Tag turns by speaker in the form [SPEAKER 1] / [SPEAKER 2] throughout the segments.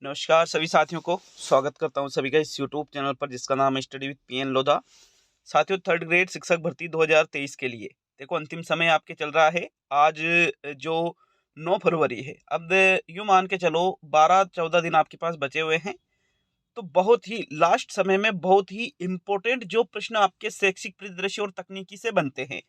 [SPEAKER 1] नमस्कार सभी साथियों को स्वागत करता हूं सभी का इस यूट्यूब चैनल पर जिसका नाम है स्टडी विद पीएन लोधा। साथियों, थर्ड ग्रेड शिक्षक भर्ती 2023 के लिए देखो अंतिम समय आपके चल रहा है। आज जो 9 फरवरी है, अब यूं मान के चलो 12-14 दिन आपके पास बचे हुए हैं। तो बहुत ही लास्ट समय में बहुत ही इम्पोर्टेंट जो प्रश्न आपके शैक्षिक परिदृश्य और तकनीकी से बनते हैं,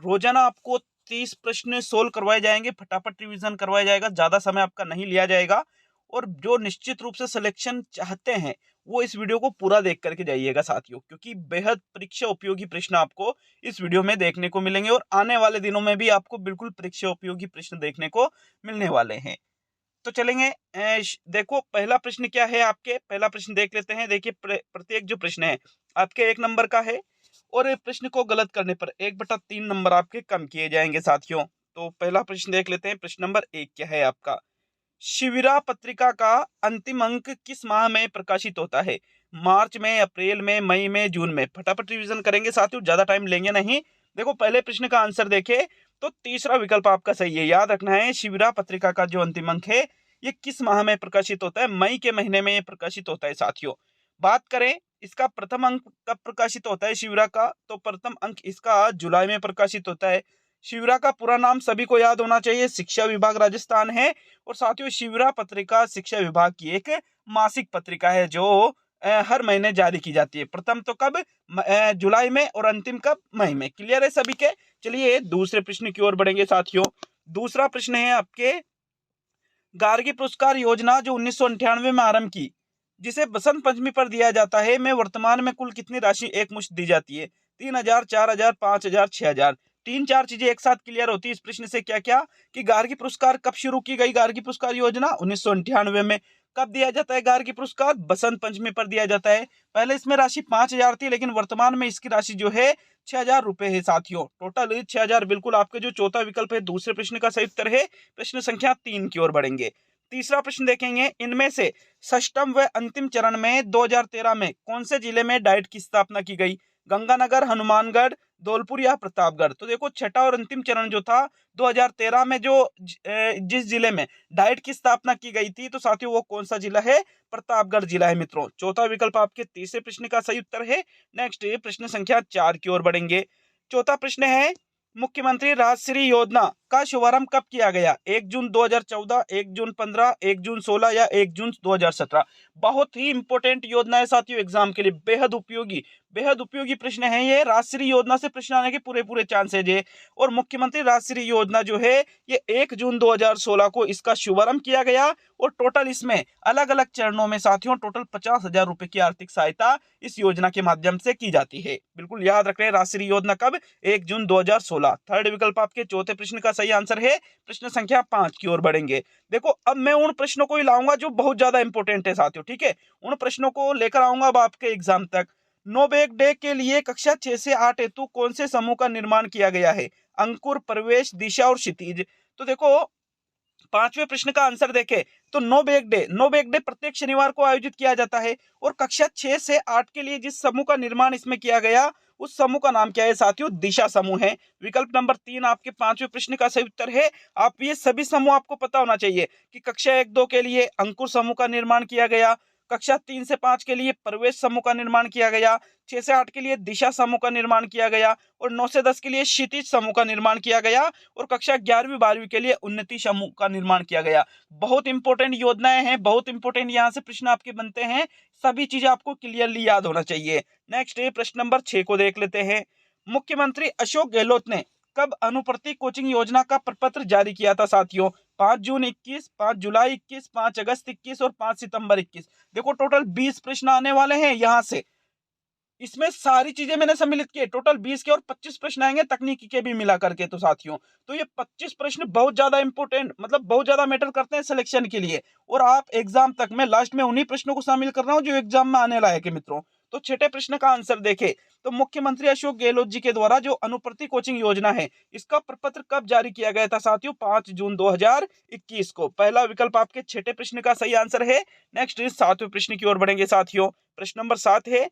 [SPEAKER 1] रोजाना आपको 30 प्रश्न सोल्व करवाए जाएंगे, फटाफट रिवीजन करवाया जाएगा, ज्यादा समय आपका नहीं लिया जाएगा। और जो निश्चित रूप से सिलेक्शन चाहते हैं वो इस वीडियो को पूरा देख करके जाइएगा साथियों, क्योंकि बेहद परीक्षा उपयोगी प्रश्न आपको इस वीडियो में देखने को मिलेंगे और आने वाले दिनों में भी आपको बिल्कुल परीक्षा उपयोगी प्रश्न देखने को मिलने वाले हैं। तो चलेंगे। देखो पहला प्रश्न क्या है, आपके पहला प्रश्न देख लेते हैं। देखिए प्रत्येक जो प्रश्न है आपके 1 नंबर का है और प्रश्न को गलत करने पर 1/3 नंबर आपके कम किए जाएंगे साथियों। तो पहला प्रश्न देख लेते हैं। प्रश्न नंबर 1 क्या है आपका, शिविरा पत्रिका का अंतिम अंक किस माह में प्रकाशित होता है? मार्च में, अप्रैल में, मई में, जून में? फटाफट रिवीजन करेंगे साथियों, ज्यादा टाइम लेंगे नहीं। देखो पहले प्रश्न का आंसर देखे तो तीसरा विकल्प आपका सही है। याद रखना है, शिविरा पत्रिका का जो अंतिम अंक है ये किस माह में प्रकाशित होता है? मई के महीने में ये प्रकाशित होता है साथियों। बात करें इसका प्रथम अंक कब प्रकाशित होता है शिविरा का, तो प्रथम अंक इसका जुलाई में प्रकाशित होता है। शिविरा का पूरा नाम सभी को याद होना चाहिए, शिक्षा विभाग राजस्थान है। और साथियों शिविरा पत्रिका शिक्षा विभाग की एक मासिक पत्रिका है जो हर महीने जारी की जाती है। प्रथम तो कब, जुलाई में, और अंतिम कब, मई में। क्लियर है सभी के? चलिए दूसरे प्रश्न की ओर बढ़ेंगे साथियों। दूसरा प्रश्न है आपके, गार्गी पुरस्कार योजना जो 1998 में आरंभ की, जिसे बसंत पंचमी पर दिया जाता है, में वर्तमान में कुल कितनी राशि एक मुश्त दी जाती है? 3,000, 4,000, 5,000, 6,000? 3-4 चीजें एक साथ क्लियर होती है इस प्रश्न से। क्या क्या कि गार्गी पुरस्कार कब शुरू की गई? गार्गी पुरस्कार योजना 1998 में। कब दिया जाता है गार्गी पुरस्कार? बसंत पंचमी पर दिया जाता है। पहले इसमें राशि 5,000 थी, लेकिन वर्तमान में इसकी राशि जो है 6,000 रुपए है साथियों। टोटल 6,000 बिल्कुल आपके जो चौथा विकल्प है दूसरे प्रश्न का सही उत्तर है। प्रश्न संख्या 3 की ओर बढ़ेंगे। तीसरा प्रश्न देखेंगे, इनमें से षष्ठम व अंतिम चरण में 2013 में कौन से जिले में डाइट की स्थापना की गई? गंगानगर, हनुमानगढ़, धौलपुर या प्रतापगढ़? तो देखो छठा और अंतिम चरण जो था 2013 में जो जिस जिले में डाइट की स्थापना की गई थी, तो साथियों वो कौन सा जिला है? प्रतापगढ़ जिला है मित्रों। चौथा विकल्प आपके तीसरे प्रश्न का सही उत्तर है। नेक्स्ट प्रश्न संख्या 4 की ओर बढ़ेंगे। चौथा प्रश्न है, मुख्यमंत्री राजश्री योजना का शुभारंभ कब किया गया? 1 जून 2014, 1 जून 15, 1 जून 16 या 1 जून 2017? बहुत ही इंपॉर्टेंट योजना है साथियों, एग्जाम के लिए बेहद उपयोगी प्रश्न है ये। राजश्री योजना से प्रश्न आने के पूरे पूरे चांसेज है। और मुख्यमंत्री राजश्री योजना जो है ये 1 जून 2016 को इसका शुभारंभ किया गया। और टोटल इसमें अलग अलग चरणों में साथियों टोटल 50,000 रुपए की आर्थिक सहायता इस योजना के माध्यम से की जाती है। बिल्कुल याद रख रहे हैं, राजश्री योजना कब? 1 जून 2016। थर्ड विकल्प आपके चौथे प्रश्न का सही आंसर है। प्रश्न संख्या 5 की ओर बढ़ेंगे। देखो अब मैं उन प्रश्नों को ही लाऊंगा जो बहुत ज्यादा इंपॉर्टेंट है साथियों, ठीक है? उन प्रश्नों को लेकर आऊंगा अब आपके एग्जाम तक। नो बैग डे के लिए कक्षा 6 से 8 हेतु कौन से समूह का निर्माण किया गया है? अंकुर, प्रवेश, दिशा और क्षितिज? तो देखो पांचवें प्रश्न का आंसर देखें तो नो बैग डे प्रत्येक शनिवार को आयोजित किया जाता है। और कक्षा 6 से 8 के लिए जिस समूह का निर्माण इसमें किया गया उस समूह का नाम क्या है साथियों? दिशा समूह है। विकल्प नंबर 3 आपके पांचवें प्रश्न का सही उत्तर है। आप ये सभी समूह आपको पता होना चाहिए कि कक्षा 1-2 के लिए अंकुर समूह का निर्माण किया गया, कक्षा 3 से 5 के लिए प्रवेश समूह का निर्माण किया गया, 6 से 8 के लिए दिशा समूह का निर्माण किया गया, और 9 से 10 के लिए क्षितिज समूह का निर्माण किया गया, और कक्षा 11वीं-12वीं के लिए उन्नति समूह का निर्माण किया गया। बहुत इंपॉर्टेंट योजनाएं हैं, बहुत इंपॉर्टेंट यहाँ से प्रश्न आपके बनते हैं। सभी चीजें आपको क्लियरली याद होना चाहिए। नेक्स्ट प्रश्न नंबर 6 को देख लेते हैं। मुख्यमंत्री अशोक गहलोत ने कब अनुप्रति कोचिंग योजना का प्रपत्र जारी किया था साथियों? 5 जून 21, 5 जुलाई 21, 5 अगस्त 21 और 5 सितंबर 21? देखो टोटल 20 प्रश्न आने वाले हैं यहाँ से। इसमें सारी चीजें मैंने सम्मिलित की, टोटल 20 के और 25 प्रश्न आएंगे तकनीकी के भी मिला करके। तो साथियों तो ये 25 प्रश्न बहुत ज्यादा इंपॉर्टेंट, मतलब बहुत ज्यादा मैटर करते हैं सिलेक्शन के लिए। और आप एग्जाम तक में लास्ट में उन्हीं प्रश्नों को शामिल कर रहा हूं जो एग्जाम में आने लायक है मित्रों। तो छठे प्रश्न का आंसर देखें तो मुख्यमंत्री अशोक गहलोत जी के द्वारा जो अनुप्रति कोचिंग योजना है इसका प्रपत्र कब जारी किया गया था साथियों? 5 जून 2021 को। पहला विकल्प आपके छठे प्रश्न का सही आंसर है। नेक्स्ट 7वें प्रश्न की ओर बढ़ेंगे साथियों। प्रश्न नंबर 7 है,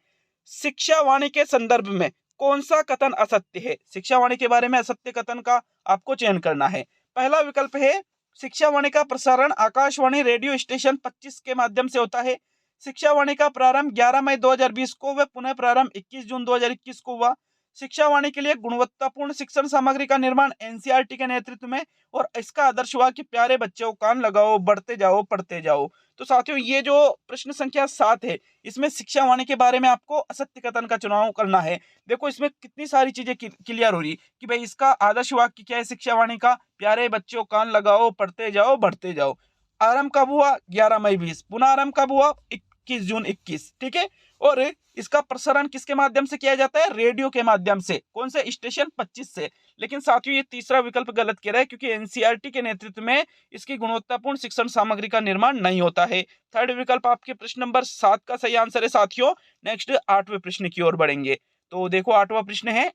[SPEAKER 1] शिक्षा वाणी के संदर्भ में कौन सा कथन असत्य है? शिक्षा वाणी के बारे में असत्य कथन का आपको चयन करना है। पहला विकल्प है शिक्षा वाणी का प्रसारण आकाशवाणी रेडियो स्टेशन 25 के माध्यम से होता है। शिक्षा वाणी का प्रारंभ 11 मई 2020 को व पुनः प्रारंभ 21 जून 2021 को हुआ। शिक्षा वाणी के लिए गुणवत्तापूर्ण शिक्षण सामग्री का निर्माण एनसीईआरटी के नेतृत्व में, और इसका आदर्श हुआ कि प्यारे बच्चों कान लगाओ, बढ़ते जाओ, पढ़ते जाओ। तो साथियों, ये जो प्रश्न संख्या 7 है, इसमें शिक्षा वाणी के बारे में आपको असत्य कथन का चुनाव करना है। देखो इसमें कितनी सारी चीजें क्लियर हो रही कि भाई इसका आदर्श वाक्य क्या है शिक्षा वाणी का, प्यारे बच्चों कान लगाओ, पढ़ते जाओ, बढ़ते जाओ। आरंभ कब हुआ? 11 मई 20। पुनः आरंभ कब हुआ? 21 जून 21। ठीक है। और इसका प्रसारण किसके माध्यम से किया जाता है? रेडियो के माध्यम से। कौन से? स्टेशन 25 से। लेकिन साथियों, ये तीसरा विकल्प गलत कह रहा है, क्योंकि एनसीईआरटी के नेतृत्व में इसकी गुणवत्तापूर्ण शिक्षण सामग्री का निर्माण नहीं होता है। थर्ड विकल्प आपके प्रश्न नंबर 7 का सही आंसर है साथियों। नेक्स्ट 8वें प्रश्न की ओर बढ़ेंगे। तो देखो 8वां प्रश्न है,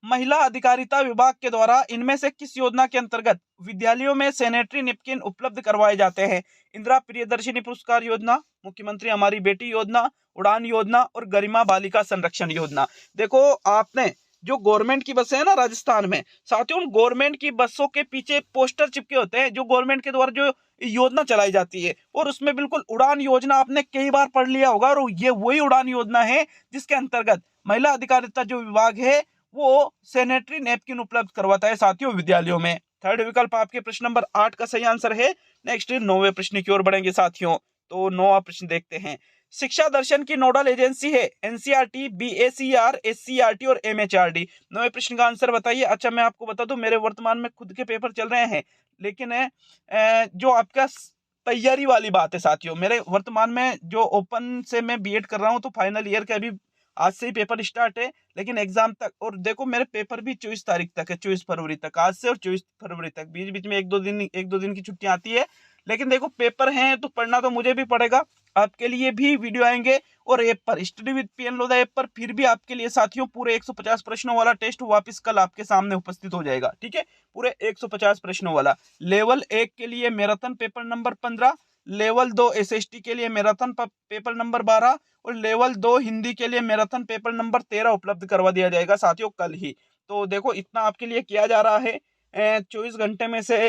[SPEAKER 1] महिला अधिकारिता विभाग के द्वारा इनमें से किस योजना के अंतर्गत विद्यालयों में सैनिटरी नैपकिन उपलब्ध करवाए जाते हैं? इंदिरा प्रियदर्शिनी पुरस्कार योजना, मुख्यमंत्री हमारी बेटी योजना, उड़ान योजना और गरिमा बालिका संरक्षण योजना। देखो आपने जो गवर्नमेंट की बसें है ना राजस्थान में, साथियों उन गवर्नमेंट की बसों के पीछे पोस्टर चिपके होते हैं जो गवर्नमेंट के द्वारा जो योजना चलाई जाती है, और उसमें बिल्कुल उड़ान योजना आपने कई बार पढ़ लिया होगा, और ये वही उड़ान योजना है जिसके अंतर्गत महिला अधिकारिता जो विभाग है वो सैनिटरी नैपकिन उपलब्ध करवाता है साथियों विद्यालयों में। थर्ड विकल्प आपके प्रश्न नंबर 8 का सही आंसर है। नेक्स्ट 9वें प्रश्न की ओर बढ़ेंगे साथियों। तो 9वां प्रश्न देखते हैं, शिक्षा दर्शन की नोडल एजेंसी है एनसीईआरटी, बीएसीआर, एससीईआरटी और एमएचआरडी। 9वें प्रश्न का आंसर बताइए। अच्छा, मैं आपको बता दूं, मेरे वर्तमान में खुद के पेपर चल रहे हैं, लेकिन जो आपका तैयारी वाली बात है साथियों, मेरे वर्तमान में जो ओपन से मैं बीएड कर रहा हूं, तो फाइनल ईयर के अभी आज से ही पेपर स्टार्ट है, लेकिन एग्जाम तक, और देखो मेरे पेपर भी 24 तारीख तक है, 24 फरवरी तक, आज से और 24 फरवरी तक, बीच बीच में एक दो दिन की छुट्टियां आती है, लेकिन देखो पेपर हैं तो पढ़ना तो मुझे भी पड़ेगा। आपके लिए भी वीडियो आएंगे, और ऐप पर study with PN Lodha app पर फिर भी आपके लिए साथियों पूरे 150 प्रश्नों वाला टेस्ट वापस कल आपके सामने उपस्थित हो जाएगा। ठीक है, पूरे 150 प्रश्नों वाला। लेवल 1 के लिए marathon paper number 15, level 2 SST के लिए मैराथन पेपर नंबर 12, और लेवल 2 हिंदी के लिए मैराथन पेपर नंबर 13 उपलब्ध करवा दिया जाएगा साथियों कल ही। तो देखो इतना आपके लिए किया जा रहा है 24 घंटे में से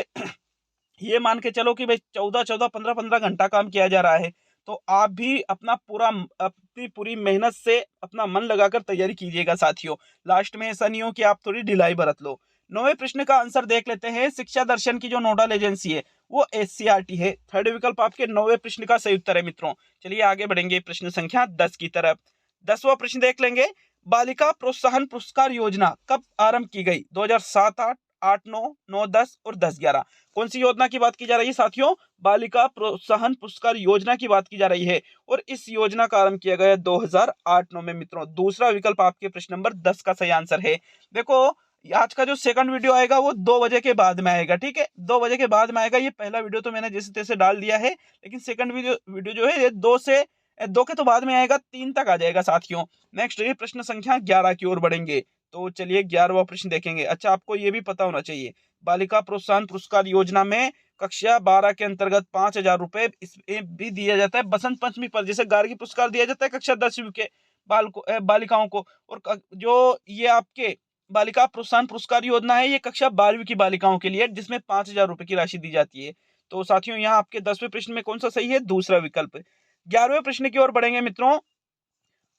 [SPEAKER 1] ये मान के चलो कि भाई 14 15 घंटा काम किया जा रहा है। तो आप भी अपनी पूरी मेहनत से अपना मन लगाकर तैयारी कीजिएगा साथियों। लास्ट में ऐसा नहीं हो कि आप थोड़ी ढिलाई बरत लो। 9वें प्रश्न का आंसर देख लेते हैं। शिक्षा दर्शन की जो नोडल एजेंसी है वो एससीईआरटी है। थर्ड विकल्प आपके 9वें प्रश्न का सही उत्तर है मित्रों। चलिए आगे बढ़ेंगे प्रश्न संख्या 10 की तरफ। 10वां प्रश्न देख लेंगे, बालिका प्रोत्साहन पुरस्कार योजना कब आरंभ की गई? 2007, 8, 8, 9, 9, 10 और 10, 11। कौन सी योजना की बात की जा रही है साथियों? बालिका प्रोत्साहन पुरस्कार योजना की बात की जा रही है, और इस योजना का आरंभ किया गया 2008-9 में मित्रों। दूसरा विकल्प आपके प्रश्न नंबर 10 का सही आंसर है। देखो आज का जो सेकंड वीडियो आएगा वो 2 बजे के बाद में आएगा। ठीक है, 2 बजे के बाद में आएगा। ये पहला वीडियो तो मैंने जैसे तैसे डाल दिया है, लेकिन सेकंड वीडियो जो है ये 2 के तो बाद में आएगा, 3 तक आ जाएगा साथियों। नेक्स्ट ये प्रश्न संख्या 11 की ओर बढ़ेंगे। तो चलिए 11वां प्रश्न देखेंगे। अच्छा, आपको ये भी पता होना चाहिए, बालिका प्रोत्साहन पुरस्कार योजना में कक्षा 12 के अंतर्गत 5,000 रुपए भी दिया जाता है बसंत पंचमी पर, जैसे गार्गी पुरस्कार दिया जाता है कक्षा 10वीं के बालिकाओं को, और जो ये आपके बालिका प्रोत्साहन पुरस्कार योजना है ये कक्षा 12वीं की बालिकाओं के लिए, जिसमें 5,000 रुपए की राशि दी जाती है। तो साथियों यहाँ आपके 10वें प्रश्न में कौन सा सही है? दूसरा विकल्प। 11वें प्रश्न की ओर बढ़ेंगे मित्रों।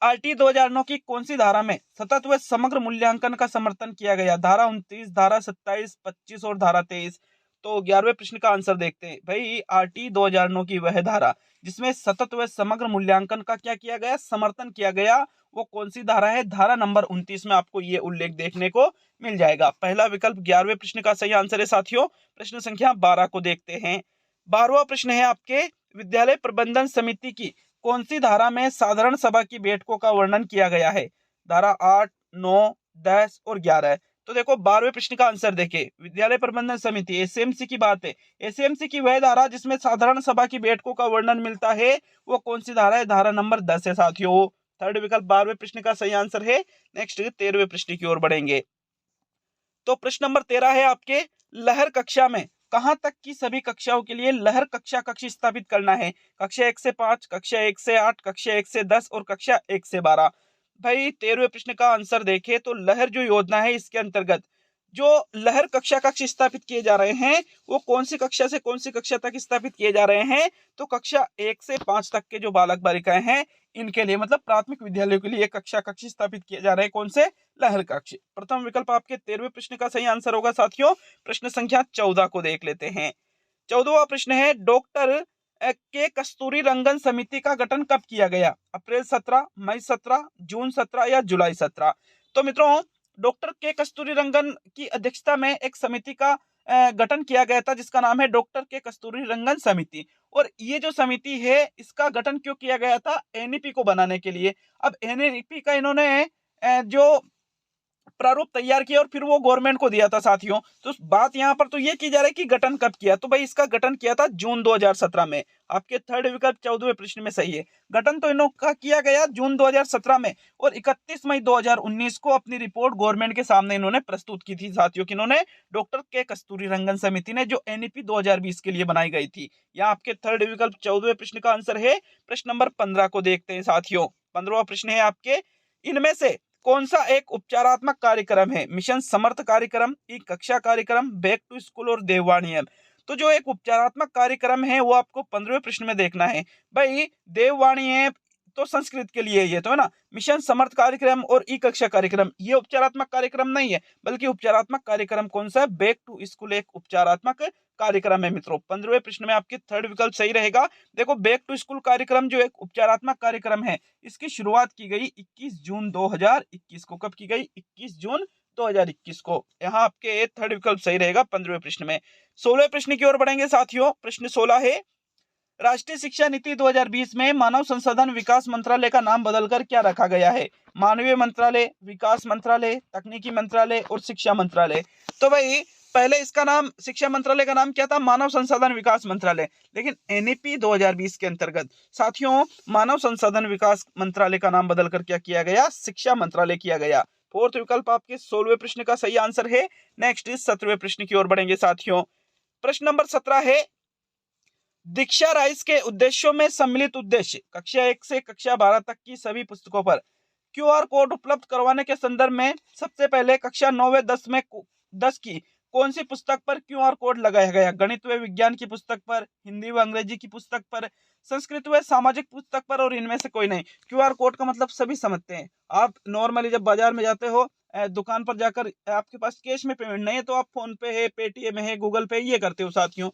[SPEAKER 1] आरटी 2009 की कौन सी धारा में सतत व समग्र मूल्यांकन का समर्थन किया गया? धारा 29, धारा 27, 25 और धारा 23। तो 11वें प्रश्न का आंसर देखते हैं। भाई आरटी 2009 की वह धारा जिसमें सतत व समग्र मूल्यांकन का क्या किया गया? समर्थन किया गया। वो कौन सी धारा है? धारा नंबर 29 में आपको ये उल्लेख देखने को मिल जाएगा। पहला विकल्प 11वें प्रश्न का सही आंसर है साथियों। प्रश्न संख्या 12 को देखते हैं। 12वां प्रश्न है आपके, विद्यालय प्रबंधन समिति की कौन सी धारा में साधारण सभा की बैठकों का वर्णन किया गया है? धारा 8, 9, 10 और 11। तो देखो 12वें प्रश्न का आंसर देखिए, विद्यालय प्रबंधन समिति एसएमसी की बात है। एसएमसी की वह धारा जिसमें साधारण सभा की बैठकों का वर्णन मिलता है, वो कौन सी धारा है? धारा नंबर 10 है साथियों। थर्ड विकल्प 12वें प्रश्न का सही आंसर है। नेक्स्ट 13वें प्रश्न की ओर बढ़ेंगे। तो प्रश्न नंबर 13 है आपके, लहर कक्षा में कहां तक की सभी कक्षाओं के लिए लहर कक्षा कक्ष स्थापित करना है? कक्षा 1 से 5, कक्षा 1 से 8, कक्षा 1 से 10 और कक्षा 1 से 12। भाई 13वें प्रश्न का आंसर देखें तो लहर जो योजना है इसके अंतर्गत जो लहर कक्षा कक्ष स्थापित किए जा रहे हैं वो कौन सी कक्षा से कौन सी कक्षा तक स्थापित किए जा रहे हैं, तो कक्षा 1 से 5 तक के जो बालक बालिकाएं हैं इनके लिए, मतलब प्राथमिक विद्यालयों के लिए कक्षा कक्ष स्थापित किए जा रहे हैं। कौन से? लहर कक्ष। प्रथम विकल्प आपके 13वें प्रश्न का सही आंसर होगा साथियों। प्रश्न संख्या 14 को देख लेते हैं। 14वां प्रश्न है, डॉक्टर के कस्तूरी रंगन समिति का गठन कब किया गया? अप्रैल 17, मई 17, जून 17 या जुलाई 17? तो मित्रों, डॉक्टर के कस्तूरी रंगन की अध्यक्षता में एक समिति का गठन किया गया था जिसका नाम है डॉक्टर के कस्तूरी रंगन समिति। और ये जो समिति है इसका गठन क्यों किया गया था? एनईपी को बनाने के लिए। अब एनईपी का इन्होंने जो प्रारूप तैयार किया और फिर वो गवर्नमेंट को दिया था साथियों। तो बात यहाँ पर तो ये की जा रही है कि गठन कब किया, तो भाई इसका गठन किया था जून 2017 में। आपके थर्ड विकल्प 14वें प्रश्न में सही है। गठन तो इनका किया गया जून 2017 में और 31 मई 2019 को अपनी रिपोर्ट गवर्नमेंट के सामने इन्होंने प्रस्तुत की थी साथियों। किन्होंने? डॉक्टर के कस्तूरी रंगन समिति ने, जो एनईपी 2020 के लिए बनाई गई थी। यहाँ आपके थर्ड विकल्प 14वें प्रश्न का आंसर है। प्रश्न नंबर 15 को देखते हैं साथियों। 15वां प्रश्न है आपके, इनमें से कौन सा एक उपचारात्मक कार्यक्रम है? मिशन समर्थ कार्यक्रम, ई कक्षा कार्यक्रम, बैक टू स्कूल और देववाणी ऐप। तो जो एक उपचारात्मक कार्यक्रम है वो आपको 15वें प्रश्न में देखना है। भाई देववाणी ऐप तो संस्कृत के लिए ये तो है ना। मिशन समर्थ कार्यक्रम और ई कक्षा कार्यक्रम ये उपचारात्मक कार्यक्रम नहीं है, बल्कि उपचारात्मक कार्यक्रम कौन सा है? बैक टू स्कूल एक उपचारात्मक कार्यक्रम है मित्रों। 15वें प्रश्न में आपके थर्ड विकल्प सही रहेगा। देखो, बैक टू स्कूल कार्यक्रम जो एक उपचारात्मक कार्यक्रम है इसकी शुरुआत की गई 21 जून 2021 को। कब की गई? 21 जून 2021 को। यहाँ आपके थर्ड विकल्प सही रहेगा 15वें प्रश्न में। 16वें प्रश्न की ओर बढ़ेंगे साथियों। प्रश्न 16 है, राष्ट्रीय शिक्षा नीति 2020 में मानव संसाधन विकास मंत्रालय का नाम बदलकर क्या रखा गया है? मानवीय मंत्रालय, विकास मंत्रालय, तकनीकी मंत्रालय और शिक्षा मंत्रालय। तो भाई पहले इसका नाम, शिक्षा मंत्रालय का नाम क्या था? मानव संसाधन विकास मंत्रालय। लेकिन एनईपी 2020 के अंतर्गत साथियों मानव संसाधन विकास मंत्रालय का नाम बदलकर क्या किया गया? शिक्षा मंत्रालय किया गया। फोर्थ विकल्प आपके 16वें प्रश्न का सही आंसर है। नेक्स्ट 17वें प्रश्न की ओर बढ़ेंगे साथियों। प्रश्न नंबर 17 है, दीक्षा राइज के उद्देश्यों में सम्मिलित उद्देश्य कक्षा 1 से कक्षा 12 तक की सभी पुस्तकों पर क्यूआर कोड उपलब्ध करवाने के संदर्भ में सबसे पहले कक्षा 9 व 10 की कौन सी पुस्तक पर क्यूआर कोड लगाया गया? गणित व विज्ञान की पुस्तक पर, हिंदी व अंग्रेजी की पुस्तक पर, संस्कृत व सामाजिक पुस्तक पर और इनमें से कोई नहीं। क्यूआर कोड का मतलब सभी समझते हैं। आप नॉर्मली जब बाजार में जाते हो, दुकान पर जाकर आपके पास कैश में पेमेंट नहीं है तो आप फोन पे है, पेटीएम है, गूगल पे ये करते हो साथियों।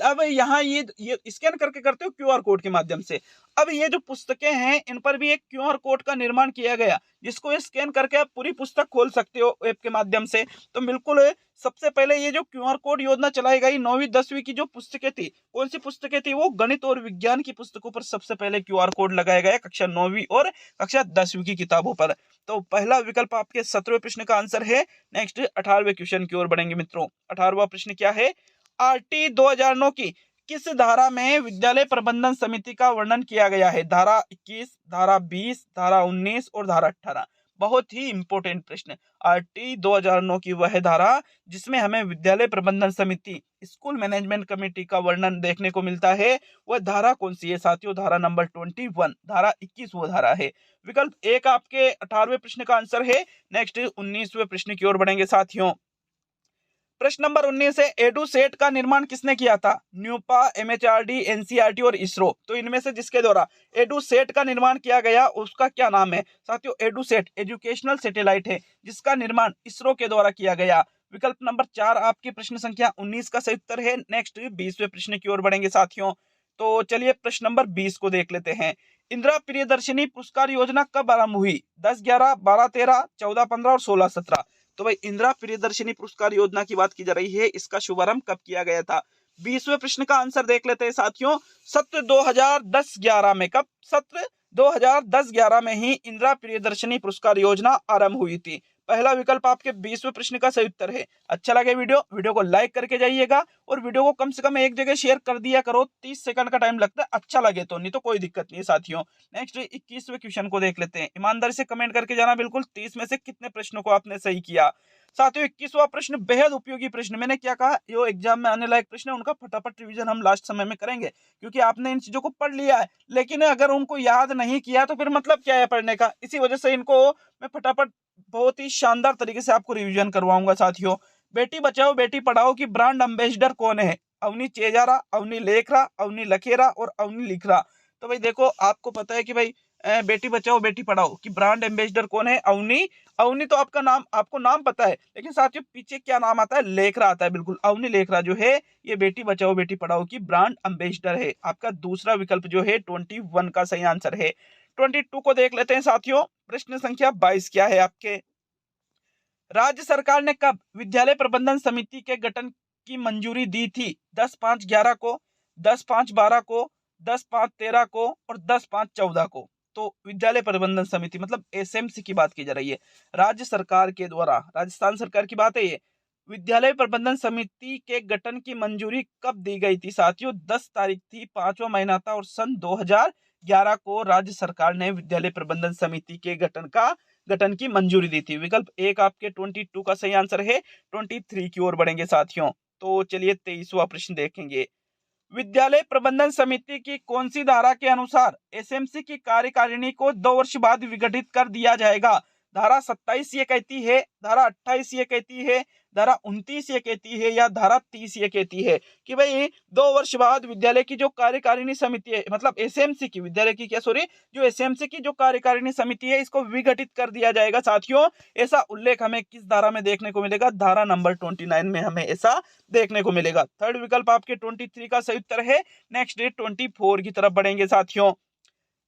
[SPEAKER 1] अब यहाँ ये स्कैन करके करते हो क्यूआर कोड के माध्यम से। अब ये जो पुस्तकें हैं इन पर भी एक क्यूआर कोड का निर्माण किया गया जिसको स्कैन करके आप पूरी पुस्तक खोल सकते हो ऐप के माध्यम से। तो बिल्कुल सबसे पहले ये जो क्यूआर कोड योजना चलाई गई 9वीं 10वीं की जो पुस्तकें थी, कौन सी पुस्तकें थी? वो गणित और विज्ञान की पुस्तकों पर सबसे पहले क्यूआर कोड लगाया गया कक्षा 9वीं और कक्षा 10वीं की किताबों पर। तो पहला विकल्प आपके 17वें प्रश्न का आंसर है। नेक्स्ट 18वें क्वेश्चन की ओर बढ़ेंगे मित्रों। 18वां प्रश्न क्या है? आरटी 2009 की किस धारा में विद्यालय प्रबंधन समिति का वर्णन किया गया है? धारा 21, धारा 20, धारा 19 और धारा 18। बहुत ही इंपॉर्टेंट प्रश्न। आरटी 2009 की वह धारा जिसमें हमें विद्यालय प्रबंधन समिति, स्कूल मैनेजमेंट कमेटी का वर्णन देखने को मिलता है, वह धारा कौन सी है साथियों? धारा नंबर 21। धारा 21 वो धारा है। विकल्प एक आपके 18वें प्रश्न का आंसर है। नेक्स्ट 19वें प्रश्न की ओर बढ़ेंगे साथियों। प्रश्न नंबर 19 है, एडुसेट का निर्माण किसने किया था? न्यूपा, एमएचआरडी, एनसीईआरटी और इसरो। तो इनमें से जिसके द्वारा एडुसेट का निर्माण किया गया उसका क्या नाम है साथियों? एडुसेट एजुकेशनल सैटेलाइट है जिसका निर्माण इसरो के द्वारा किया गया। विकल्प नंबर 4 आपकी प्रश्न संख्या 19 का सही उत्तर है। नेक्स्ट 20वें प्रश्न की ओर बढ़ेंगे साथियों। तो चलिए प्रश्न नंबर 20 को देख लेते हैं। इंदिरा प्रियदर्शनी पुरस्कार योजना कब आरंभ हुई? 10-11, 12-13, 14-15 और 16-17। तो भाई इंदिरा प्रियदर्शनी पुरस्कार योजना की बात की जा रही है, इसका शुभारंभ कब किया गया था? 20वें प्रश्न का आंसर देख लेते हैं साथियों। सत्र 2010-11 में। कब? सत्र 2010-11 में ही इंदिरा प्रियदर्शनी पुरस्कार योजना आरंभ हुई थी। पहला विकल्प आपके 20वें प्रश्न का सही उत्तर है। अच्छा लगे वीडियो को लाइक करके जाइएगा और वीडियो को कम से कम एक जगह शेयर कर दिया करो। 30 सेकंड का टाइम लगता है, अच्छा लगे तो, नहीं तो कोई दिक्कत नहीं है साथियों। नेक्स्ट 21वें क्वेश्चन को देख लेते हैं। ईमानदारी से कमेंट करके जाना बिल्कुल 30 में से कितने प्रश्नों को आपने सही किया। साथियों 21वां प्रश्न बेहद उपयोगी प्रश्न। मैंने क्या कहा, जो एग्जाम में आने लायक प्रश्न है उनका फटाफट रिवीजन हम लास्ट समय में करेंगे, क्योंकि आपने इन चीजों को पढ़ लिया है लेकिन अगर उनको याद नहीं किया तो फिर मतलब क्या है पढ़ने का। इसी वजह से इनको मैं फटाफट बहुत ही शानदार तरीके से आपको रिवीजन करवाऊंगा साथियों। बेटी बचाओ बेटी पढ़ाओ की ब्रांड एम्बेसडर कौन है? अवनी चेजारा, अवनी लेखरा, अवनी लखेरा और अवनी लिखरा। तो भाई देखो, आपको पता है कि भाई बेटी बचाओ बेटी पढ़ाओ की ब्रांड एम्बेसडर कौन है? अवनी। अवनी तो आपका नाम, आपको नाम पता है, लेकिन साथियों पीछे क्या नाम आता है? लेखरा आता है। बिल्कुल, अवनी लेखरा जो है ये बेटी बचाओ बेटी पढ़ाओ की ब्रांड एम्बेसडर है। आपका दूसरा विकल्प जो है 21 का सही आंसर है। 22 को देख लेते हैं साथियों। प्रश्न संख्या 22 क्या है आपके? राज्य सरकार ने कब विद्यालय प्रबंधन समिति के गठन की मंजूरी दी थी? 10/5/11 को, 10/5/12 को, 10/5/13 को और 10/5/14 को। तो विद्यालय प्रबंधन समिति मतलब एसएमसी की बात की जा रही है। राज्य सरकार के द्वारा, राजस्थान सरकार की बात है ये। विद्यालय प्रबंधन समिति के गठन की मंजूरी कब दी गई थी साथियों? 10 तारीख थी, 5वां महीना था और सन 2011 को राज्य सरकार ने विद्यालय प्रबंधन समिति के गठन की मंजूरी दी थी। विकल्प एक आपके 22 का सही आंसर है। 23 की ओर बढ़ेंगे साथियों। तो चलिए 23वां प्रश्न देखेंगे। विद्यालय प्रबंधन समिति की कौन सी धारा के अनुसार एसएमसी की कार्यकारिणी को 2 वर्ष बाद विघटित कर दिया जाएगा? धारा 27 ये कहती है, धारा 28 ये कहती है, धारा 29 ये कहती है या धारा 30 ये कहती है कि भाई 2 वर्ष बाद विद्यालय की जो कार्यकारिणी समिति है, मतलब एसएमसी की, विद्यालय की क्या सॉरी, जो एसएमसी की जो कार्यकारिणी समिति है इसको विघटित कर दिया जाएगा साथियों। ऐसा उल्लेख हमें किस धारा में देखने को मिलेगा? धारा नंबर 29 में हमें ऐसा देखने को मिलेगा। थर्ड विकल्प आपके 23 का सही उत्तर है। नेक्स्ट डे 24 की तरफ बढ़ेंगे साथियों।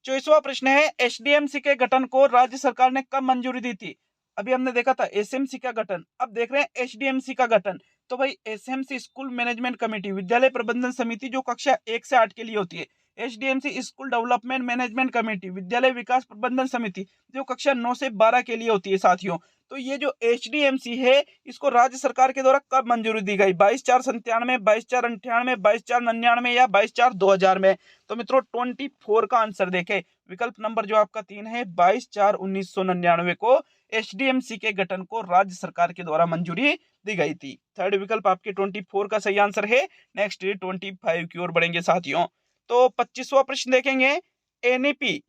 [SPEAKER 1] 24वां प्रश्न है, एचडीएमसी के गठन को राज्य सरकार ने कब मंजूरी दी थी? अभी हमने देखा था एसएमसी का गठन, अब देख रहे हैं एचडीएमसी का गठन। तो भाई एसएमसी स्कूल मैनेजमेंट कमेटी, विद्यालय प्रबंधन समिति जो कक्षा 1 से 8 के लिए होती है। HDMC school development management committee, विद्यालय विकास प्रबंधन समिति जो कक्षा 9 से 12 के लिए होती है साथियों। तो ये जो एचडीएमसी है इसको राज्य सरकार के द्वारा कब मंजूरी दी गई? 22/4/97, 22/4/98, 22/4/99 या 22/4/2000 में? तो मित्रों 24 का आंसर देखें। विकल्प नंबर जो आपका 3 है 22/4/1999 को एचडीएमसी के गठन को राज्य सरकार के द्वारा मंजूरी दी गई थी। थर्ड विकल्प आपके 24 का सही आंसर है। नेक्स्ट 25 की ओर बढ़ेंगे साथियों। तो 25वां प्रश्न देखेंगे। एनईपी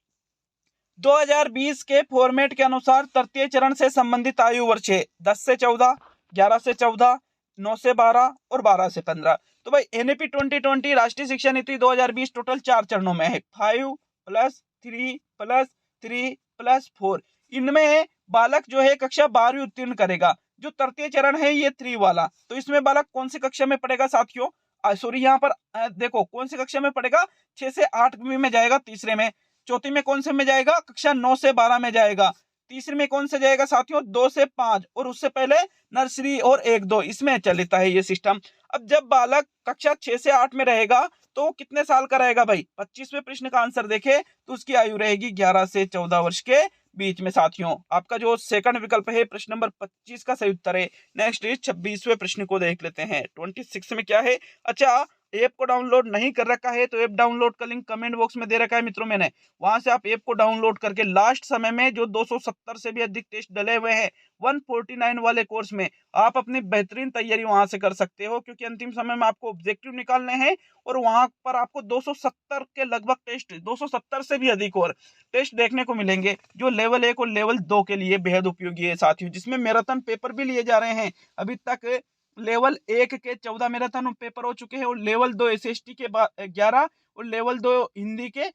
[SPEAKER 1] 2020 के फॉर्मेट के अनुसार तृतीय चरण से संबंधित आयु वर्ष है 10 से 14, 11 से 14, 9 से 12 और 12 से 15। तो भाई एनईपी 2020 राष्ट्रीय शिक्षा नीति 2020 टोटल 4 चरणों में है, 5+3+3+4। इनमें बालक जो है कक्षा 12वीं उत्तीर्ण करेगा। जो तृतीय चरण है ये 3 वाला, तो इसमें बालक कौन सी कक्षा में पढ़ेगा साथियों? सॉरी, यहाँ पर देखो कौन सी कक्षा में पढ़ेगा? 6 से 8 में जाएगा तीसरे में। चौथी में कौन से में जाएगा? कक्षा 9 से 12 में जाएगा। तीसरे में कौन से जाएगा साथियों? 2 से 5 और उससे पहले नर्सरी और 1-2 इसमें चलता है ये सिस्टम। अब जब बालक कक्षा 6 से 8 में रहेगा तो कितने साल का रहेगा भाई? 25वें प्रश्न का आंसर देखें तो उसकी आयु रहेगी 11 से 14 वर्ष के बीच में साथियों। आपका जो सेकंड विकल्प है प्रश्न नंबर 25 का सही उत्तर है। नेक्स्ट 26वें प्रश्न को देख लेते हैं। 26 में क्या है? अच्छा, ऐप को डाउनलोड नहीं कर रखा है तो ऐप डाउनलोड का लिंक कमेंट बॉक्स में दे रखा है मित्रों मैंने, वहां से आप ऐप को डाउनलोड करके लास्ट समय में जो 270 से भी अधिक टेस्ट डले हुए हैं 149 वाले कोर्स में आप अपनी बेहतरीन तैयारी वहां से कर सकते हो, क्योंकि अंतिम समय में आपको ऑब्जेक्टिव निकालने हैं और वहां पर आपको 270 के लगभग टेस्ट, 270 से भी अधिक और टेस्ट देखने को मिलेंगे जो लेवल 1 और लेवल 2 के लिए बेहद उपयोगी है साथियों, जिसमें मैराथन पेपर भी लिए जा रहे हैं। अभी तक लेवल 1 के 14 मैराथन पेपर हो चुके हैं और लेवल 2 एसएसटी के 11 और लेवल 2 हिंदी के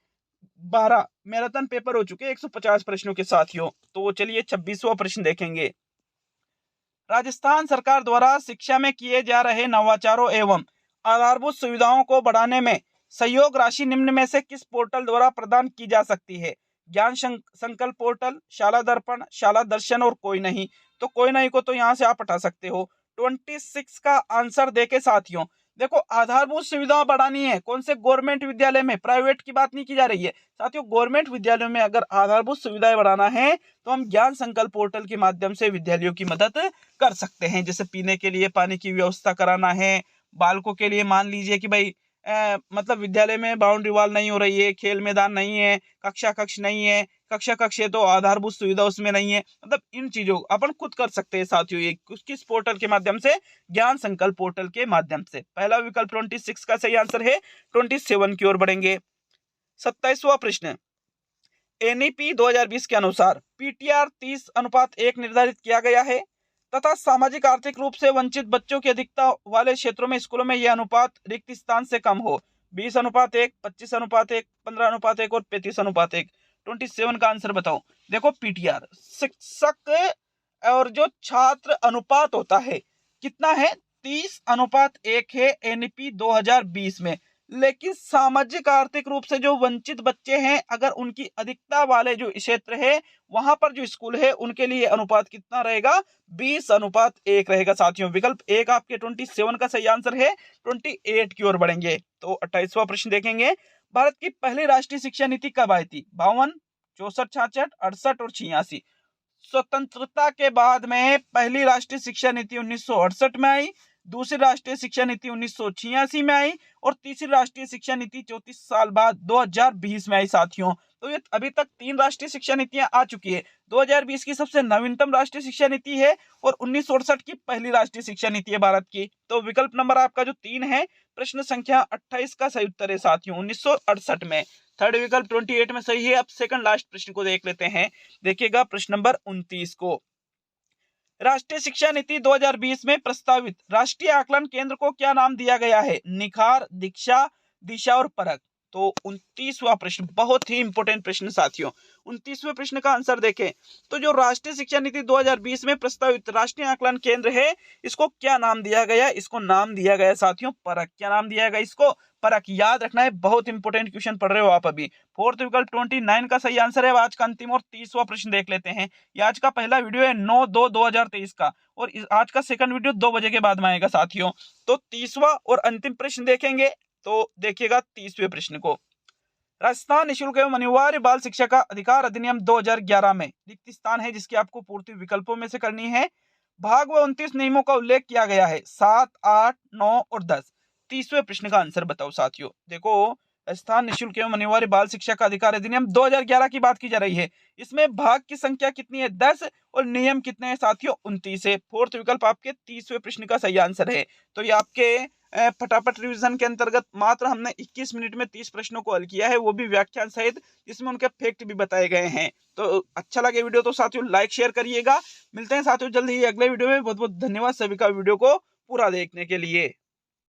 [SPEAKER 1] 12 मैराथन पेपर हो चुके हैं 150 प्रश्नों के साथियों। तो चलिए 26वां प्रश्न देखेंगे। राजस्थान सरकार द्वारा शिक्षा में किए जा रहे नवाचारों एवं आधारभूत सुविधाओं को बढ़ाने में सहयोग राशि निम्न में से किस पोर्टल द्वारा प्रदान की जा सकती है? ज्ञान संकल्प पोर्टल, शाला दर्पण, शाला दर्शन और कोई नहीं। तो कोई नहीं को तो यहाँ से आप हटा सकते हो। 26 का आंसर देके साथियों, देखो आधारभूत सुविधा बढ़ानी है कौन से? गवर्नमेंट विद्यालय में, प्राइवेट की बात नहीं की जा रही है साथियों। गवर्नमेंट विद्यालयों में अगर आधारभूत सुविधाएं बढ़ाना है तो हम ज्ञान संकल्प पोर्टल के माध्यम से विद्यालयों की मदद कर सकते हैं। जैसे पीने के लिए पानी की व्यवस्था कराना है, बालकों के लिए मान लीजिए कि भाई मतलब विद्यालय में बाउंड्री वॉल नहीं हो रही है, खेल मैदान नहीं है, कक्षा कक्ष नहीं है, कक्षा कक्ष है तो आधारभूत सुविधा उसमें नहीं है, मतलब इन चीजों अपन खुद कर सकते हैं साथियों। ये किस पोर्टल के माध्यम से? ज्ञान संकल्प पोर्टल के माध्यम से। पहला विकल्प 26 का सही आंसर है। 27 की ओर बढ़ेंगे। 27वां प्रश्न। एनईपी 2020 के अनुसार पीटीआर 30:1 निर्धारित किया गया है। तथा सामाजिक आर्थिक रूप से वंचित बच्चों की अधिकता वाले क्षेत्रों में स्कूलों में यह अनुपात रिक्त स्थान से कम हो। 20:1, 25:1, 15:1 और 35:1। 27 का आंसर बताओ। देखो पीटीआर शिक्षक और जो छात्र अनुपात होता है कितना है, 30:1 है एनईपी 2020 में। लेकिन सामाजिक आर्थिक रूप से जो वंचित बच्चे हैं, अगर उनकी अधिकता वाले जो क्षेत्र है वहां पर जो स्कूल है उनके लिए अनुपात कितना रहेगा, 20:1 रहेगा साथियों। विकल्प एक आपके 27 का सही आंसर है। 28 की ओर बढ़ेंगे तो 28वां प्रश्न देखेंगे। भारत की पहली राष्ट्रीय शिक्षा नीति कब आई थी? 52, 64, 66, 68 और 86। स्वतंत्रता के बाद में पहली राष्ट्रीय शिक्षा नीति 1968 में आई, दूसरी राष्ट्रीय शिक्षा नीति 1986 में आई और तीसरी राष्ट्रीय शिक्षा नीति 34 साल बाद 2020 में आई साथियों। तो ये अभी तक 3 राष्ट्रीय शिक्षा नीतियां आ चुकी है। 2020 की सबसे नवीनतम राष्ट्रीय शिक्षा नीति है और 1968 की पहली राष्ट्रीय शिक्षा नीति है भारत की। तो विकल्प नंबर आपका जो 3 है, प्रश्न संख्या 28 का सही उत्तर है साथियों, 1968 में। थर्ड विकल्प 28 में सही है। अब सेकंड लास्ट प्रश्न को देख लेते हैं। देखिएगा प्रश्न नंबर 29 को। राष्ट्रीय शिक्षा नीति 2020 में प्रस्तावित राष्ट्रीय आकलन केंद्र को क्या नाम दिया गया है? निखार, दीक्षा, दिशा और परख। तो 29वां प्रश्न बहुत ही इंपॉर्टेंट प्रश्न साथियों। 29वें प्रश्न का आंसर देखें तो जो राष्ट्रीय शिक्षा नीति 2020 में प्रस्तावित राष्ट्रीय आकलन केंद्र है, इसको क्या नाम दिया गया? इसको नाम दिया गया साथियों परख। क्या नाम दिया गया इसको? परख। याद रखना है, बहुत इंपॉर्टेंट क्वेश्चन पढ़ रहे हो आप अभी। फोर्थ विकल्प 29 का सही आंसर है। आज का अंतिम और 30वां प्रश्न देख लेते हैं। ये आज का पहला वीडियो है 9/2/2023 का और आज का सेकंड वीडियो 2 बजे के बाद में आएगा साथियों। तो 30वां और अंतिम प्रश्न देखेंगे। तो देखिएगा 30वें प्रश्न को। राजस्थान निःशुल्क एवं अनिवार्य बाल शिक्षा का अधिकार अधिनियम 2011 में रिक्त स्थान है जिसकी आपको पूर्ति विकल्पों में से करनी है। भाग व 29 नियमों का उल्लेख किया गया है, 7, 8, 9 और 10। 30वें प्रश्न का आंसर बताओ साथियों। देखो राजस्थान निःशुल्क एवं अनिवार्य बाल शिक्षा का अधिकार अधिनियम 2011 की बात की जा रही है। इसमें भाग की संख्या कितनी है? 10 और नियम कितने हैं साथियों? 29 है। फोर्थ विकल्प आपके 30वें प्रश्न का सही आंसर है। तो ये आपके फटाफट रिवीजन के अंतर्गत मात्र हमने 21 मिनट में 30 प्रश्नों को हल किया है, वो भी व्याख्यान सहित, जिसमें उनके फैक्ट भी बताए गए हैं। तो अच्छा लगे वीडियो तो साथियों लाइक शेयर करिएगा। मिलते हैं साथियों जल्द ही अगले वीडियो में। बहुत बहुत धन्यवाद सभी का वीडियो को पूरा देखने के लिए।